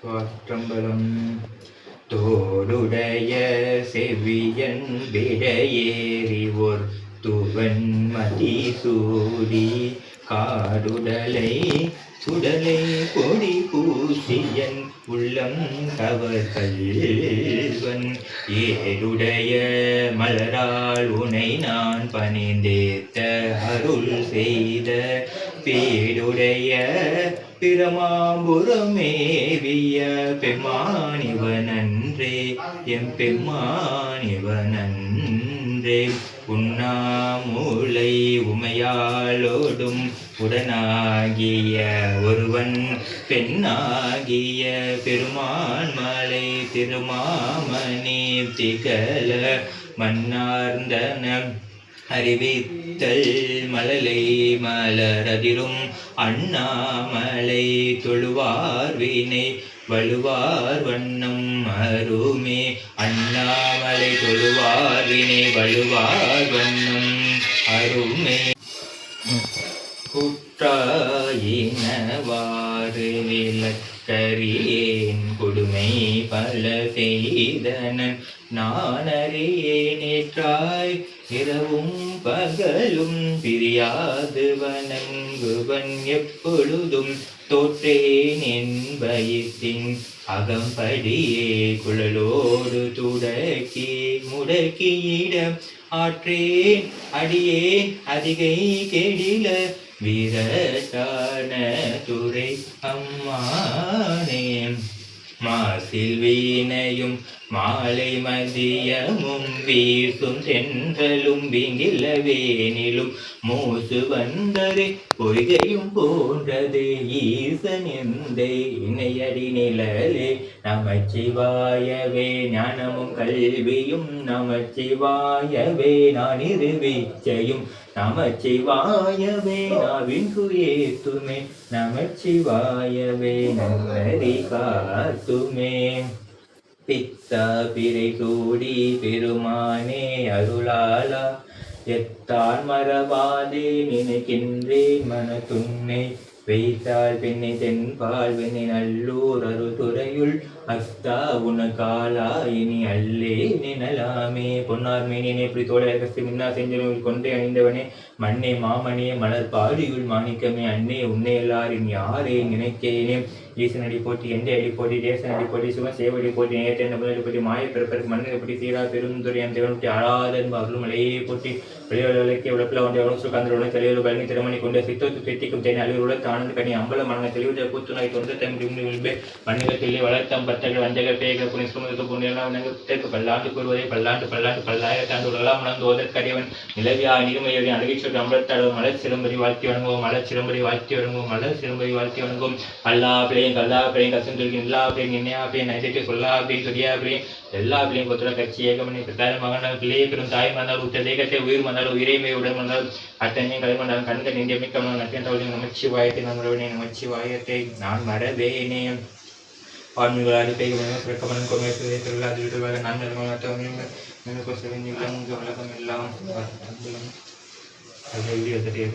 வாற்றம்பலம் தோடுடைய செவியன் விடையேறி ஒரு துவன் மதிசூடி காடுடலை சுடலை பொடி பூசியன் உள்ளம் கவர் கல்வன் ஏடுடைய மலரால் உனை நான் பணிந்தேத்த அருள் செய்த பேடுடைய பிரமாபுரமேவிய பெம்மானிவனன்றே எம் பெம்மானிவனன்றே உண்ணாமூலை உமையாளோடும் உடனாகிய ஒருவன் பெண்ணாகிய பெருமான் மலை திருமாமணி திகழ மன்னார்ந்தன அறிவித்தல் மலலை மலரதிரும் அண்ணாமலை தொழுவார் வினை வழுவார் வண்ணம் அருமே அண்ணாமலை தொழுவார் வினை வழுவார் வண்ணம் அருமே குற்றாயினவாறு விளக்கறியேன் கொடுமை பல செய்தனன் நான் அறியேனேற்றாய் இரவும் பகலும் பிரியாது வணங்குவன் எப்பொழுதும் தோற்றேன் என்பயிற்றின் அகம்படியே குழலோடு துடக்கி முடக்கியிடம் ஆற்றேன் அடியேன் அதிகை கெடில வீரட்டான துறை அம்மானே மாசில் வீணையும் மாலை மதியமும் வீசும் தென்றலும் விங்கில வேனிலும் மூசு வந்தது பொய்கையும் போன்றது ஈசன் எந்த இணையடி நிழலே நமச்சிவாயவே ஞானமும் கல்வியும் நமச்சிவாயவே நான் இருவீச்சையும் நமச்சிவாயவே நாவின் குயேத்துமே நமச்சிவாயவே நன்னறி காத்துமே பித்தா பிறை சூடி பெருமானே அருளாளா எத்தான் மறவாதே நினைக்கின்றேன் மனத்துன்னை வைத்தால் பெண்ணை தென்பால் வெண்ணை நல்லூர் அருதுறையுள் அஸ்தா உனக்காலா இனி அல்லே நினலாமே பொன்னார் மேனியனே இப்படி தோழ கசி மின்னா செஞ்சனுள் கொண்டே அணிந்தவனே மண்ணே மாமணியே மலர் பாடியுள் மாணிக்கமே அன்னே உன்னை எல்லாரின் யாரே நினைக்கேனே ஈசன் அடி போட்டி எந்த அடி போட்டி தேசன் அடி போட்டி சும சேவடி போட்டி நேற்று முதலடி போட்டி மாய பிறப்பருக்கு மண்ணை போட்டி சீரா பெருந்துறை அந்த தேவன் போட்டி ஆளாதன் அருள் மலையே போட்டி வெளியுலகே உழப்பில் ஒன்றை அவனும் சுகாந்திரவுடன் தெளிவு கல்வி திறமணி கொண்டு சித்தத்து பெட்டிக்கும் தேனி அலுவலுடன் ஆனந்த கனி அம்பல மரண தெளிவுடைய கூத்துணாய் தொண்டு தம்பி விழும்பே மண்ணிலத்திலே வளர்த்தம் பத்தகள் வஞ்சக பேக புனிசுமதுக்கு புண்ணியெல்லாம் தேக்கு பல்லாண்டு கூறுவதை பல்லாண்டு பல்லாண்டு பல்லாயிரத்தாண்டு உலகலாம் உணர்ந்து ஓதற்கரியவன் நிலவியா நீர்மையவரின் அழகிச்சொல் அம்பலத்தாளர் மலர் சிலம்பரி வாழ்த்தி வணங்குவோம் மலர் சிலம்பரி வாழ்த்தி வணங்குவோம் மலர் சிலம்பரி வாழ்த்தி வணங்குவோம் அல்லா பிள்ளையும் கல்லா பிள்ளையும் கசந்தொழிக்கும் எல்லா பிள்ளையும் என்னையா பிள்ளையும் நைசைக்கு சொல்லா பிள்ளையும் சொரியா பிள்ளையும் எல்லா பிள்ளையும் கொத்துற கட்சி ஏகமணி பிரதான மகனால் பிள்ளையை பெரும் தாய் மன்னால் உத்த தேகத்தை உயிர் மன்னால் உயிரைமை உடன் மன்னால் அத்தனையும் கலைமன்னால் கண்கள் நிந்தியமிக்கவனால் நத்தியன் நமச்சிவாயத்தை நான் மறவேனே நமச்சிவாயத்தை நான் மறவேனே ஆன்மீக அடிப்பை பிரக்கமன் கோமேஸ்வரை சொல்லாது விடுவாக நான் எனக்கு செவிஞ்சிக்கலாம் உலகம் எல்லாம் அது எழுதி